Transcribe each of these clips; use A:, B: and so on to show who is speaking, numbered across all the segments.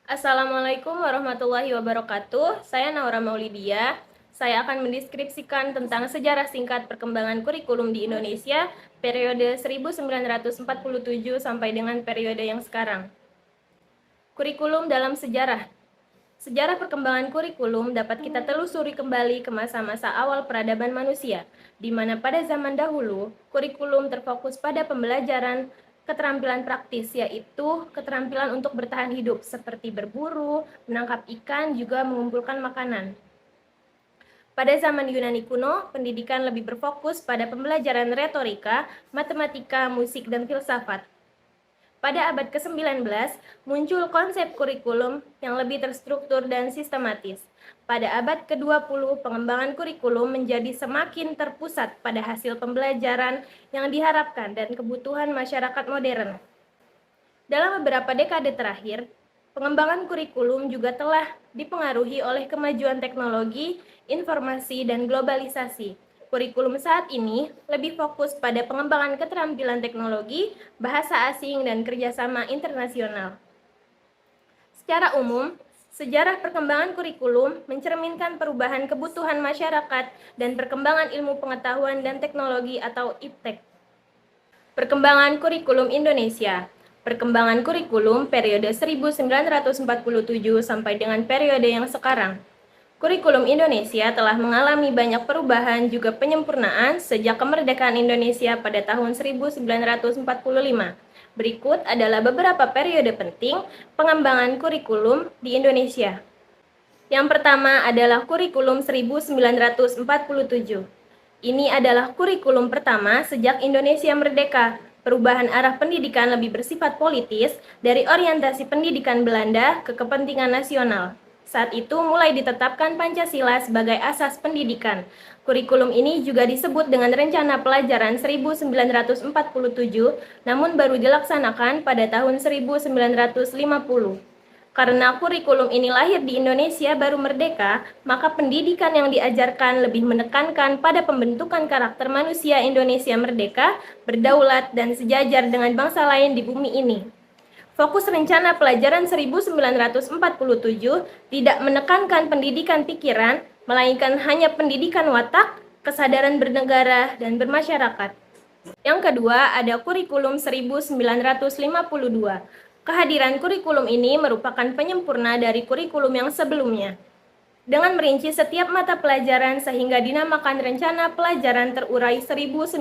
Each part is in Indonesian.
A: Assalamualaikum warahmatullahi wabarakatuh. Saya Naura Maulidia. Saya akan mendeskripsikan tentang sejarah singkat perkembangan kurikulum di Indonesia periode 1947 sampai dengan periode yang sekarang. Kurikulum dalam sejarah. Sejarah perkembangan kurikulum dapat kita telusuri kembali ke masa-masa awal peradaban manusia, di mana pada zaman dahulu, kurikulum terfokus pada pembelajaran keterampilan praktis, yaitu keterampilan untuk bertahan hidup, seperti berburu, menangkap ikan, juga mengumpulkan makanan. Pada zaman Yunani kuno, pendidikan lebih berfokus pada pembelajaran retorika, matematika, musik, dan filsafat. Pada abad ke-19, muncul konsep kurikulum yang lebih terstruktur dan sistematis. Pada abad ke-20, pengembangan kurikulum menjadi semakin terpusat pada hasil pembelajaran yang diharapkan dan kebutuhan masyarakat modern. Dalam beberapa dekade terakhir, pengembangan kurikulum juga telah dipengaruhi oleh kemajuan teknologi, informasi, dan globalisasi. Kurikulum saat ini lebih fokus pada pengembangan keterampilan teknologi, bahasa asing, dan kerjasama internasional. Secara umum, sejarah perkembangan kurikulum mencerminkan perubahan kebutuhan masyarakat dan perkembangan ilmu pengetahuan dan teknologi atau IPTEK. Perkembangan kurikulum Indonesia. Perkembangan kurikulum periode 1947 sampai dengan periode yang sekarang. Kurikulum Indonesia telah mengalami banyak perubahan juga penyempurnaan sejak kemerdekaan Indonesia pada tahun 1945. Berikut adalah beberapa periode penting pengembangan kurikulum di Indonesia. Yang pertama adalah kurikulum 1947. Ini adalah kurikulum pertama sejak Indonesia merdeka. Perubahan arah pendidikan lebih bersifat politis dari orientasi pendidikan Belanda ke kepentingan nasional. Saat itu mulai ditetapkan Pancasila sebagai asas pendidikan. Kurikulum ini juga disebut dengan Rencana Pelajaran 1947, namun baru dilaksanakan pada tahun 1950. Karena kurikulum ini lahir di Indonesia baru merdeka, maka pendidikan yang diajarkan lebih menekankan pada pembentukan karakter manusia Indonesia merdeka, berdaulat, dan sejajar dengan bangsa lain di bumi ini. Fokus Rencana Pelajaran 1947 tidak menekankan pendidikan pikiran, melainkan hanya pendidikan watak, kesadaran bernegara, dan bermasyarakat. Yang kedua, ada kurikulum 1952. Kehadiran kurikulum ini merupakan penyempurna dari kurikulum yang sebelumnya, dengan merinci setiap mata pelajaran sehingga dinamakan Rencana Pelajaran Terurai 1952.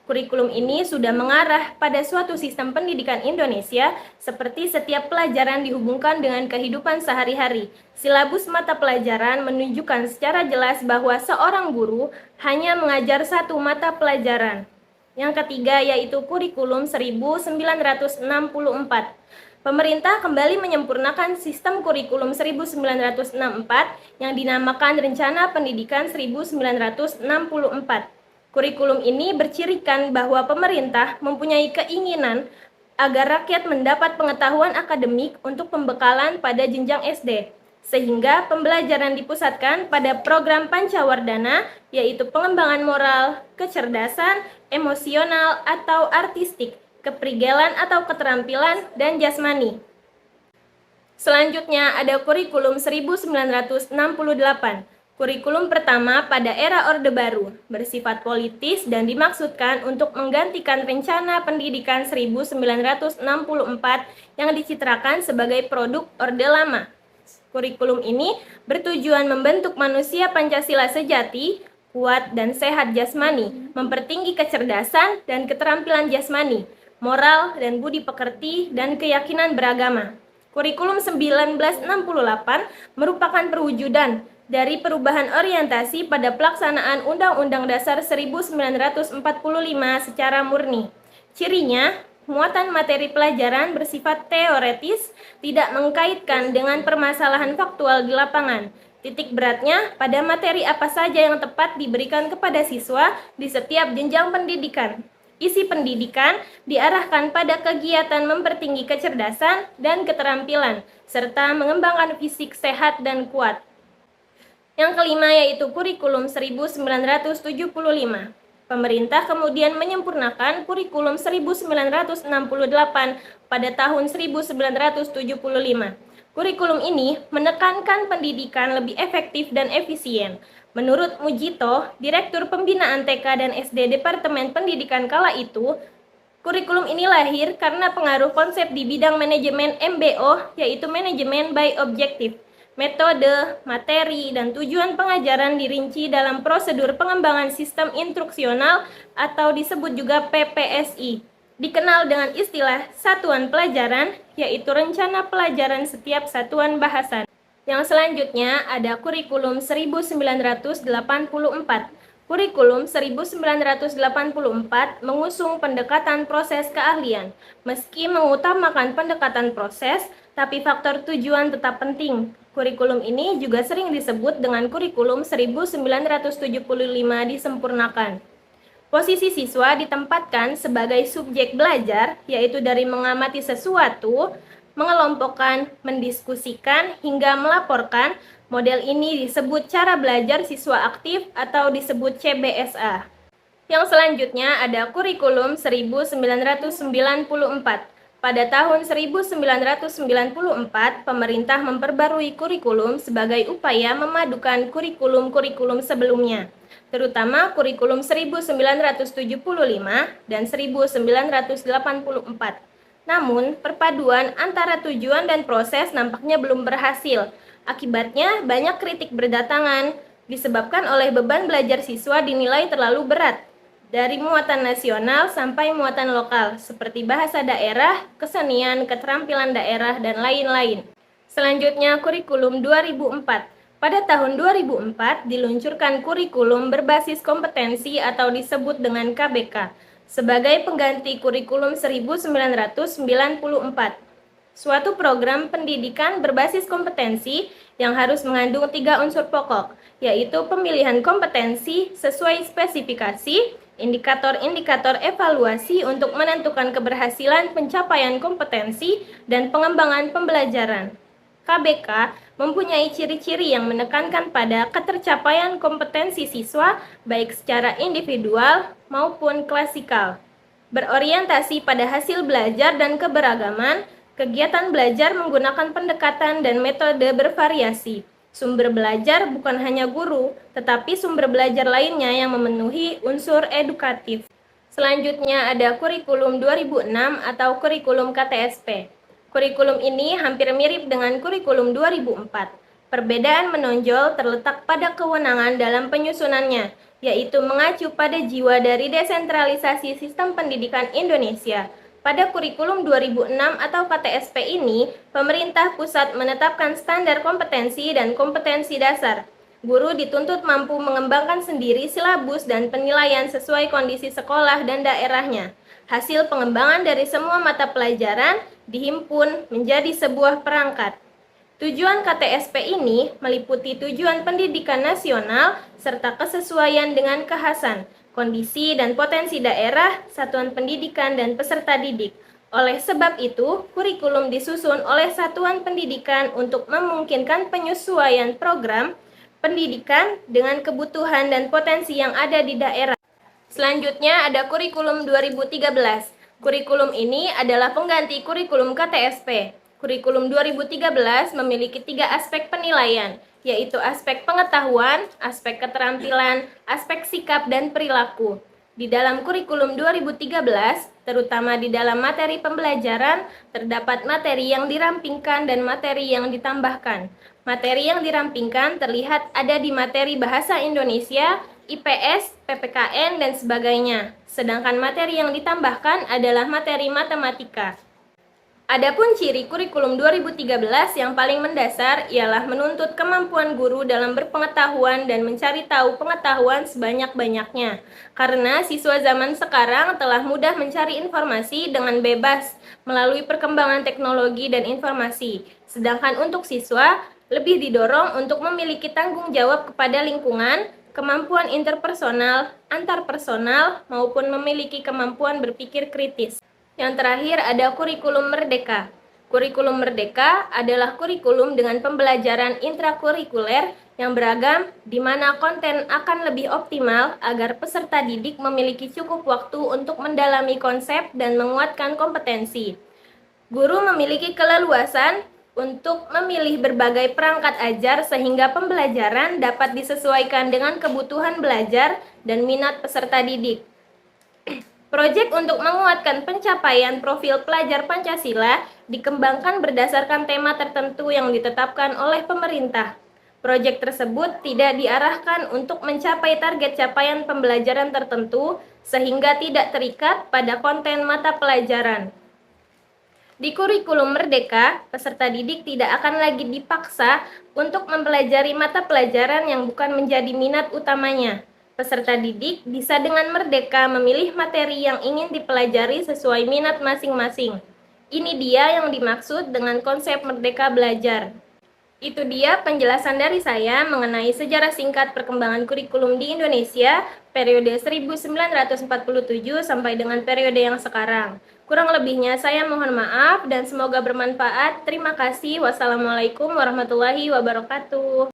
A: Kurikulum ini sudah mengarah pada suatu sistem pendidikan Indonesia seperti setiap pelajaran dihubungkan dengan kehidupan sehari-hari. Silabus mata pelajaran menunjukkan secara jelas bahwa seorang guru hanya mengajar satu mata pelajaran. Yang ketiga yaitu kurikulum 1964. Pemerintah kembali menyempurnakan sistem kurikulum 1964 yang dinamakan Rencana Pendidikan 1964. Kurikulum ini bercirikan bahwa pemerintah mempunyai keinginan agar rakyat mendapat pengetahuan akademik untuk pembekalan pada jenjang SD, sehingga pembelajaran dipusatkan pada program Pancawardhana, yaitu pengembangan moral, kecerdasan, emosional, atau artistik, keprigelan atau keterampilan, dan jasmani. Selanjutnya ada kurikulum 1968. Kurikulum pertama pada era Orde Baru, bersifat politis dan dimaksudkan untuk menggantikan Rencana Pendidikan 1964 yang dicitrakan sebagai produk Orde Lama. Kurikulum ini bertujuan membentuk manusia Pancasila sejati, kuat dan sehat jasmani, mempertinggi kecerdasan dan keterampilan jasmani, moral dan budi pekerti, dan keyakinan beragama. Kurikulum 1968 merupakan perwujudan dari perubahan orientasi pada pelaksanaan Undang-Undang Dasar 1945 secara murni. Cirinya, muatan materi pelajaran bersifat teoretis, tidak mengkaitkan dengan permasalahan faktual di lapangan. Titik beratnya pada materi apa saja yang tepat diberikan kepada siswa di setiap jenjang pendidikan. Isi pendidikan diarahkan pada kegiatan mempertinggi kecerdasan dan keterampilan, serta mengembangkan fisik sehat dan kuat. Yang kelima yaitu kurikulum 1975. Pemerintah kemudian menyempurnakan kurikulum 1968 pada tahun 1975. Kurikulum ini menekankan pendidikan lebih efektif dan efisien. Menurut Mujito, Direktur Pembinaan TK dan SD Departemen Pendidikan kala itu, kurikulum ini lahir karena pengaruh konsep di bidang manajemen MBO, yaitu manajemen by objective. Metode, materi, dan tujuan pengajaran dirinci dalam prosedur pengembangan sistem instruksional atau disebut juga PPSI. Dikenal dengan istilah satuan pelajaran, yaitu rencana pelajaran setiap satuan bahasan. Yang selanjutnya ada kurikulum 1984. Kurikulum 1984 mengusung pendekatan proses keahlian. Meski mengutamakan pendekatan proses, tapi faktor tujuan tetap penting. Kurikulum ini juga sering disebut dengan kurikulum 1975 disempurnakan. Posisi siswa ditempatkan sebagai subjek belajar, yaitu dari mengamati sesuatu, mengelompokkan, mendiskusikan, hingga melaporkan. Model ini disebut cara belajar siswa aktif atau disebut CBSA. Yang selanjutnya ada kurikulum 1994. Pada tahun 1994, pemerintah memperbarui kurikulum sebagai upaya memadukan kurikulum-kurikulum sebelumnya, terutama kurikulum 1975 dan 1984. Namun, perpaduan antara tujuan dan proses nampaknya belum berhasil. Akibatnya, banyak kritik berdatangan, disebabkan oleh beban belajar siswa dinilai terlalu berat, dari muatan nasional sampai muatan lokal, seperti bahasa daerah, kesenian, keterampilan daerah, dan lain-lain. Selanjutnya, kurikulum 2004. Pada tahun 2004, diluncurkan kurikulum berbasis kompetensi atau disebut dengan KBK, sebagai pengganti kurikulum 1994. Suatu program pendidikan berbasis kompetensi yang harus mengandung 3 unsur pokok, yaitu pemilihan kompetensi sesuai spesifikasi, indikator-indikator evaluasi untuk menentukan keberhasilan pencapaian kompetensi, dan pengembangan pembelajaran. KBK mempunyai ciri-ciri yang menekankan pada ketercapaian kompetensi siswa baik secara individual maupun klasikal. Berorientasi pada hasil belajar dan keberagaman, kegiatan belajar menggunakan pendekatan dan metode bervariasi. Sumber belajar bukan hanya guru, tetapi sumber belajar lainnya yang memenuhi unsur edukatif. Selanjutnya ada kurikulum 2006 atau kurikulum KTSP. Kurikulum ini hampir mirip dengan kurikulum 2004. Perbedaan menonjol terletak pada kewenangan dalam penyusunannya, yaitu mengacu pada jiwa dari desentralisasi sistem pendidikan Indonesia. Pada kurikulum 2006 atau KTSP ini, pemerintah pusat menetapkan standar kompetensi dan kompetensi dasar. Guru dituntut mampu mengembangkan sendiri silabus dan penilaian sesuai kondisi sekolah dan daerahnya. Hasil pengembangan dari semua mata pelajaran dihimpun menjadi sebuah perangkat. Tujuan KTSP ini meliputi tujuan pendidikan nasional serta kesesuaian dengan kekhasan, kondisi dan potensi daerah, satuan pendidikan, dan peserta didik. Oleh sebab itu, kurikulum disusun oleh satuan pendidikan untuk memungkinkan penyesuaian program pendidikan dengan kebutuhan dan potensi yang ada di daerah. Selanjutnya ada kurikulum 2013. Kurikulum ini adalah pengganti kurikulum KTSP. Kurikulum 2013 memiliki 3 aspek penilaian, yaitu aspek pengetahuan, aspek keterampilan, aspek sikap dan perilaku. Di dalam kurikulum 2013, terutama di dalam materi pembelajaran, terdapat materi yang dirampingkan dan materi yang ditambahkan. Materi yang dirampingkan terlihat ada di materi Bahasa Indonesia, IPS, PPKN, dan sebagainya. Sedangkan materi yang ditambahkan adalah materi matematika. Adapun ciri kurikulum 2013 yang paling mendasar ialah menuntut kemampuan guru dalam berpengetahuan dan mencari tahu pengetahuan sebanyak-banyaknya. Karena siswa zaman sekarang telah mudah mencari informasi dengan bebas melalui perkembangan teknologi dan informasi. Sedangkan untuk siswa, lebih didorong untuk memiliki tanggung jawab kepada lingkungan, kemampuan interpersonal, antarpersonal, maupun memiliki kemampuan berpikir kritis. Yang terakhir ada kurikulum merdeka. Kurikulum merdeka adalah kurikulum dengan pembelajaran intrakurikuler yang beragam, di mana konten akan lebih optimal agar peserta didik memiliki cukup waktu untuk mendalami konsep dan menguatkan kompetensi. Guru memiliki keleluasan untuk memilih berbagai perangkat ajar sehingga pembelajaran dapat disesuaikan dengan kebutuhan belajar dan minat peserta didik. Proyek untuk menguatkan pencapaian profil pelajar Pancasila dikembangkan berdasarkan tema tertentu yang ditetapkan oleh pemerintah. Proyek tersebut tidak diarahkan untuk mencapai target capaian pembelajaran tertentu sehingga tidak terikat pada konten mata pelajaran. Di kurikulum Merdeka, peserta didik tidak akan lagi dipaksa untuk mempelajari mata pelajaran yang bukan menjadi minat utamanya. Peserta didik bisa dengan merdeka memilih materi yang ingin dipelajari sesuai minat masing-masing. Ini dia yang dimaksud dengan konsep merdeka belajar. Itu dia penjelasan dari saya mengenai sejarah singkat perkembangan kurikulum di Indonesia periode 1947 sampai dengan periode yang sekarang. Kurang lebihnya saya mohon maaf dan semoga bermanfaat. Terima kasih. Wassalamualaikum warahmatullahi wabarakatuh.